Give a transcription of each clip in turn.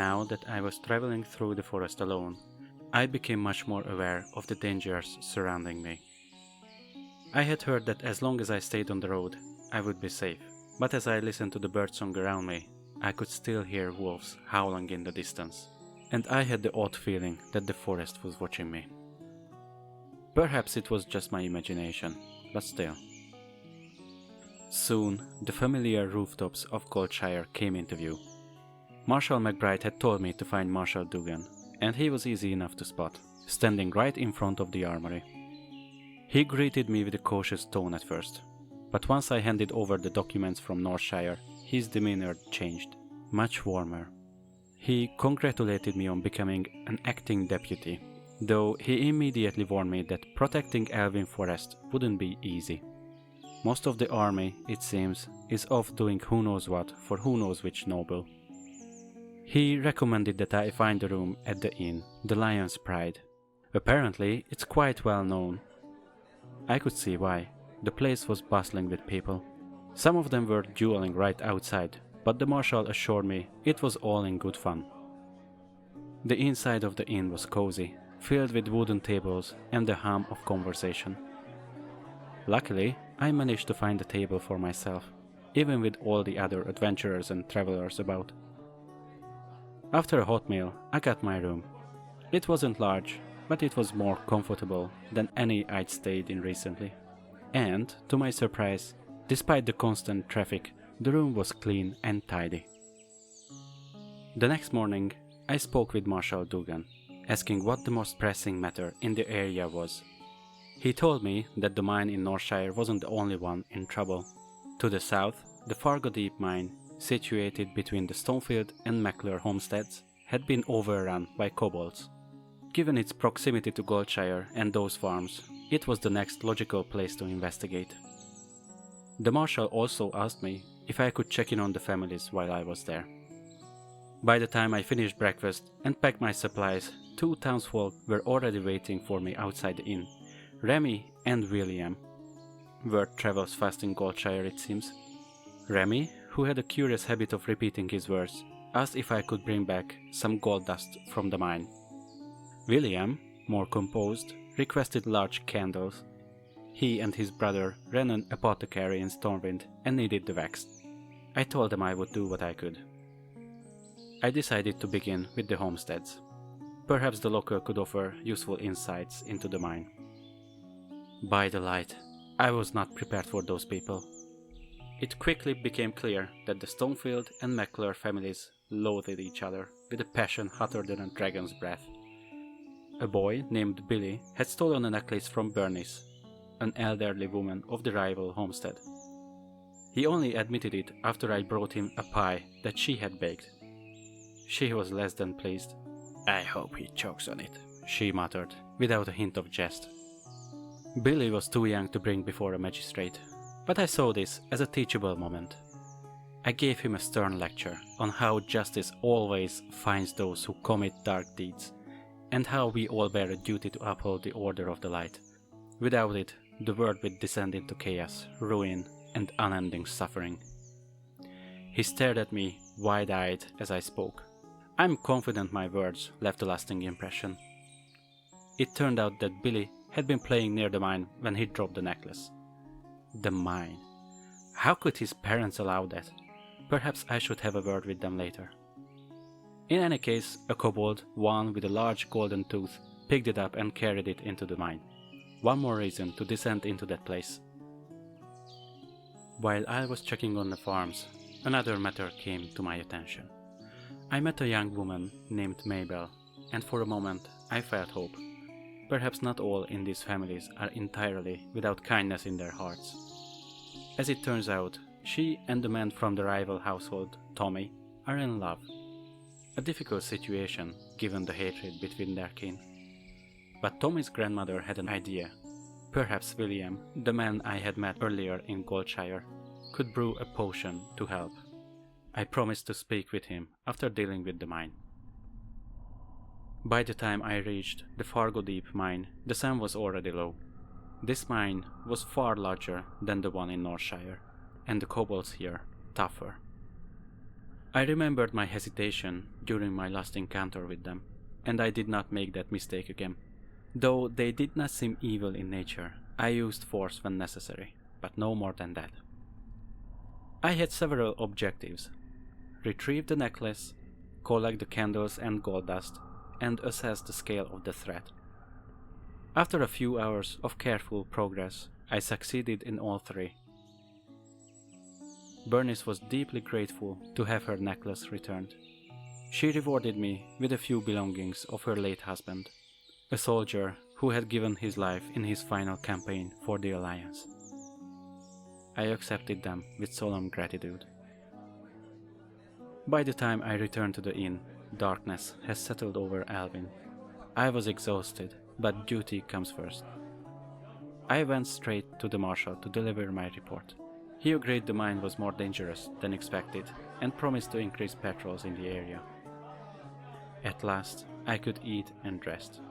Now that I was traveling through the forest alone, I became much more aware of the dangers surrounding me. I had heard that as long as I stayed on the road, I would be safe, but as I listened to the birdsong around me, I could still hear wolves howling in the distance, and I had the odd feeling that the forest was watching me. Perhaps it was just my imagination, but still. Soon, the familiar rooftops of Goldshire came into view. Marshal McBride had told me to find Marshal Dugan, and he was easy enough to spot, standing right in front of the armory. He greeted me with a cautious tone at first, but once I handed over the documents from Northshire, his demeanor changed, much warmer. He congratulated me on becoming an acting deputy, though he immediately warned me that protecting Elwynn Forest wouldn't be easy. Most of the army, it seems, is off doing who knows what for who knows which noble. He recommended that I find a room at the inn, the Lion's Pride. Apparently, it's quite well known. I could see why. The place was bustling with people. Some of them were dueling right outside, but the marshal assured me it was all in good fun. The inside of the inn was cozy, filled with wooden tables and the hum of conversation. Luckily, I managed to find a table for myself, even with all the other adventurers and travelers about. After a hot meal, I got my room. It wasn't large, but it was more comfortable than any I'd stayed in recently. And, to my surprise, despite the constant traffic, the room was clean and tidy. The next morning, I spoke with Marshal Dugan, asking what the most pressing matter in the area was. He told me that the mine in Northshire wasn't the only one in trouble. To the south, the Fargo Deep mine, situated between the Stonefield and McClure homesteads, had been overrun by kobolds. Given its proximity to Goldshire and those farms, it was the next logical place to investigate. The marshal also asked me if I could check in on the families while I was there. By the time I finished breakfast and packed my supplies, 2 townsfolk were already waiting for me outside the inn, Remy and William. Word travels fast in Goldshire, it seems. Remy, who had a curious habit of repeating his words, asked if I could bring back some gold dust from the mine. William, more composed, requested large candles. He and his brother ran an apothecary in Stormwind and needed the wax. I told them I would do what I could. I decided to begin with the homesteads. Perhaps the local could offer useful insights into the mine. By the light, I was not prepared for those people. It quickly became clear that the Stonefield and McClure families loathed each other with a passion hotter than a dragon's breath. A boy named Billy had stolen a necklace from Bernice, an elderly woman of the rival homestead. He only admitted it after I brought him a pie that she had baked. She was less than pleased. "I hope he chokes on it," she muttered, without a hint of jest. Billy was too young to bring before a magistrate, but I saw this as a teachable moment. I gave him a stern lecture on how justice always finds those who commit dark deeds, and how we all bear a duty to uphold the order of the light. Without it, the world would descend into chaos, ruin, and unending suffering. He stared at me, wide-eyed, as I spoke. I'm confident my words left a lasting impression. It turned out that Billy had been playing near the mine when he dropped the necklace. The mine. How could his parents allow that? Perhaps I should have a word with them later. In any case, a kobold, one with a large golden tooth, picked it up and carried it into the mine. One more reason to descend into that place. While I was checking on the farms, another matter came to my attention. I met a young woman named Mabel, and for a moment I felt hope. Perhaps not all in these families are entirely without kindness in their hearts. As it turns out, she and the man from the rival household, Tommy, are in love. A difficult situation, given the hatred between their kin. But Tommy's grandmother had an idea. Perhaps William, the man I had met earlier in Goldshire, could brew a potion to help. I promised to speak with him after dealing with the mine. By the time I reached the Fargo Deep mine, the sun was already low. This mine was far larger than the one in Northshire, and the kobolds here tougher. I remembered my hesitation during my last encounter with them, and I did not make that mistake again. Though they did not seem evil in nature, I used force when necessary, but no more than that. I had several objectives: retrieve the necklace, collect the candles and gold dust, and assess the scale of the threat. After a few hours of careful progress, I succeeded in all three. Bernice was deeply grateful to have her necklace returned. She rewarded me with a few belongings of her late husband, a soldier who had given his life in his final campaign for the Alliance. I accepted them with solemn gratitude. By the time I returned to the inn, darkness had settled over Elwynn. I was exhausted, but duty comes first. I went straight to the Marshal to deliver my report. He agreed the mine was more dangerous than expected and promised to increase patrols in the area. At last, I could eat and rest.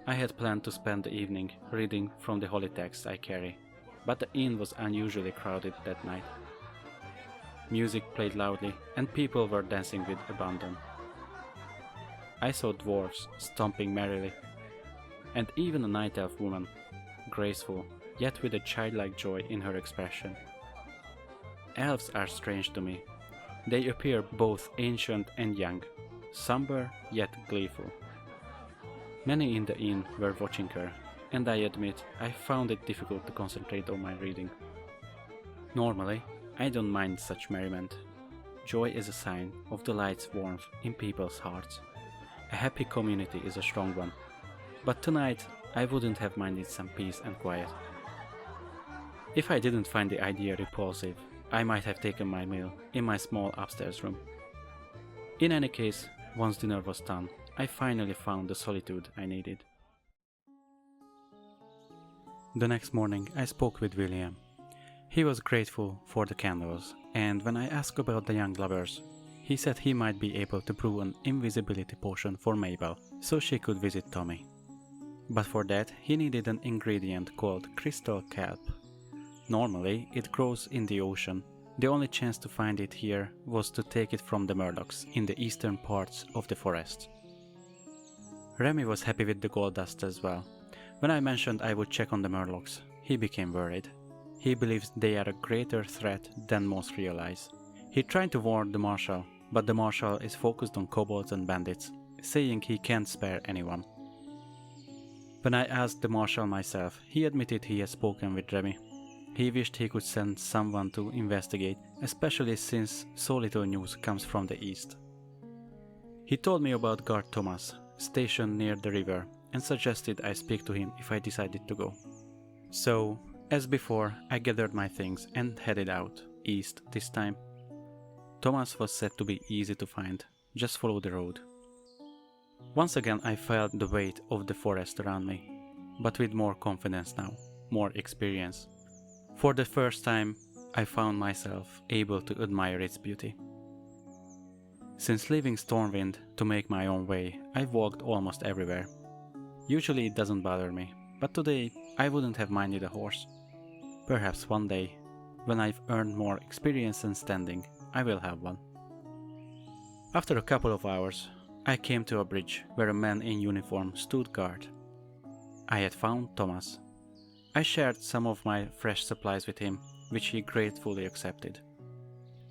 I had planned to spend the evening reading from the holy texts I carry, but the inn was unusually crowded that night. Music played loudly and people were dancing with abandon. I saw dwarves stomping merrily, and even a night elf woman, graceful, yet with a childlike joy in her expression. Elves are strange to me. They appear both ancient and young, somber yet gleeful. Many in the inn were watching her, and I admit I found it difficult to concentrate on my reading. Normally, I don't mind such merriment. Joy is a sign of the light's warmth in people's hearts. A happy community is a strong one. But tonight, I wouldn't have minded some peace and quiet. If I didn't find the idea repulsive, I might have taken my meal in my small upstairs room. In any case, once dinner was done, I finally found the solitude I needed. The next morning, I spoke with William. He was grateful for the candles, and when I asked about the young lovers, he said he might be able to brew an invisibility potion for Mabel, so she could visit Tommy. But for that, he needed an ingredient called crystal kelp. Normally, it grows in the ocean. The only chance to find it here was to take it from the murlocs in the eastern parts of the forest. Remy was happy with the gold dust as well. When I mentioned I would check on the murlocs, he became worried. He believes they are a greater threat than most realize. He tried to warn the Marshal, but the Marshal is focused on kobolds and bandits, saying he can't spare anyone. When I asked the Marshal myself, he admitted he had spoken with Remy. He wished he could send someone to investigate, especially since so little news comes from the east. He told me about Guard Thomas, stationed near the river, and suggested I speak to him if I decided to go. So, as before, I gathered my things and headed out, east this time. Thomas was said to be easy to find, just follow the road. Once again I felt the weight of the forest around me, but with more confidence now, more experience. For the first time, I found myself able to admire its beauty. Since leaving Stormwind to make my own way, I've walked almost everywhere. Usually it doesn't bother me, but today I wouldn't have minded a horse. Perhaps one day, when I've earned more experience and standing, I will have one. After a couple of hours, I came to a bridge where a man in uniform stood guard. I had found Thomas. I shared some of my fresh supplies with him, which he gratefully accepted.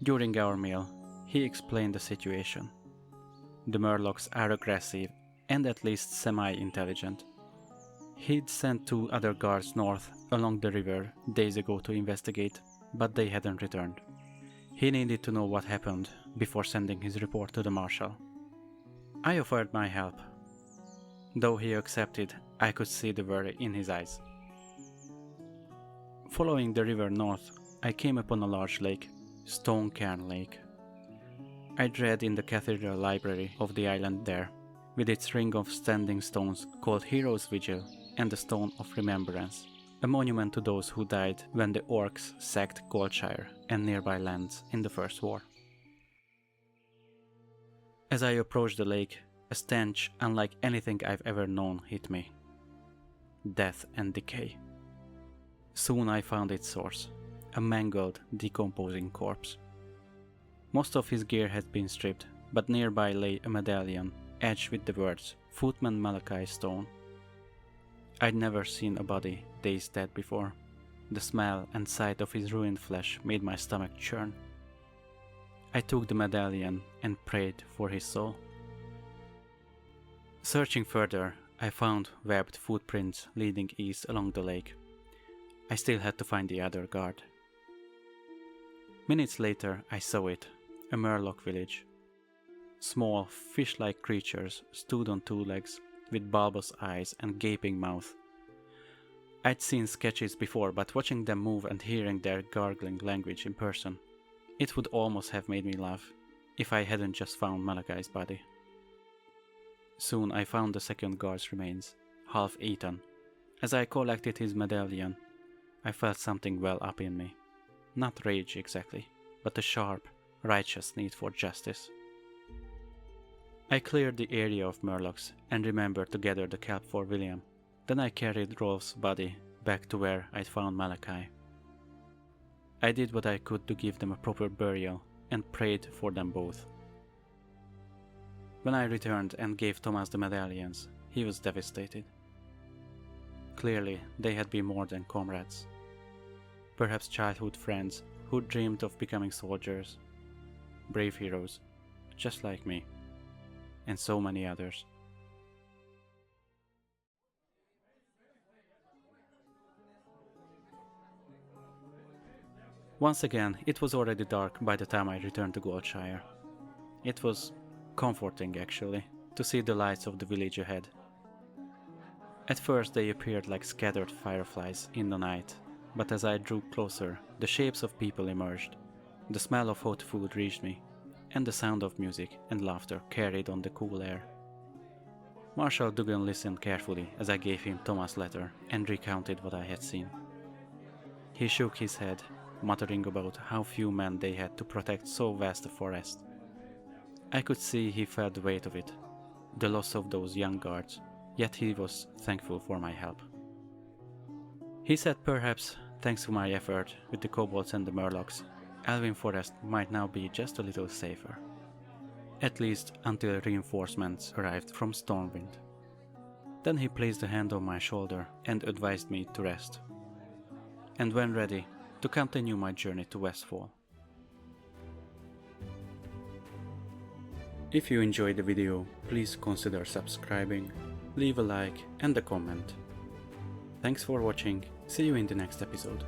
During our meal, he explained the situation. The murlocs are aggressive and at least semi-intelligent. He'd sent 2 other guards north along the river days ago to investigate, but they hadn't returned. He needed to know what happened before sending his report to the Marshal. I offered my help. Though he accepted, I could see the worry in his eyes. Following the river north, I came upon a large lake, Stone Cairn Lake. I read in the cathedral library of the island there, with its ring of standing stones called Heroes' Vigil and the Stone of Remembrance, a monument to those who died when the orcs sacked Goldshire and nearby lands in the First War. As I approached the lake, a stench unlike anything I've ever known hit me. Death and decay. Soon I found its source, a mangled, decomposing corpse. Most of his gear had been stripped, but nearby lay a medallion, edged with the words, Footman Malachi Stone. I'd never seen a body days dead before. The smell and sight of his ruined flesh made my stomach churn. I took the medallion and prayed for his soul. Searching further, I found webbed footprints leading east along the lake. I still had to find the other guard. Minutes later, I saw it, a Murloc village. Small, fish-like creatures stood on two legs, with bulbous eyes and gaping mouth. I'd seen sketches before, but watching them move and hearing their gargling language in person, it would almost have made me laugh, if I hadn't just found Malachi's body. Soon I found the second guard's remains, half eaten. As I collected his medallion, I felt something well up in me. Not rage exactly, but a sharp, righteous need for justice. I cleared the area of Murlocs and remembered to gather the kelp for William. Then I carried Rolf's body back to where I'd found Malachi. I did what I could to give them a proper burial and prayed for them both. When I returned and gave Thomas the medallions, he was devastated. Clearly, they had been more than comrades. Perhaps childhood friends who dreamed of becoming soldiers, brave heroes, just like me, and so many others. Once again, it was already dark by the time I returned to Goldshire. It was comforting, actually, to see the lights of the village ahead. At first they appeared like scattered fireflies in the night, but as I drew closer, the shapes of people emerged. The smell of hot food reached me, and the sound of music and laughter carried on the cool air. Marshal Dugan listened carefully as I gave him Thomas' letter and recounted what I had seen. He shook his head, muttering about how few men they had to protect so vast a forest. I could see he felt the weight of it, the loss of those young guards, yet he was thankful for my help. He said perhaps, thanks to my effort with the kobolds and the Murlocs, Elwynn Forest might now be just a little safer. At least until reinforcements arrived from Stormwind. Then he placed a hand on my shoulder and advised me to rest. And when ready, to continue my journey to Westfall. If you enjoyed the video, please consider subscribing, leave a like and a comment. Thanks for watching, see you in the next episode.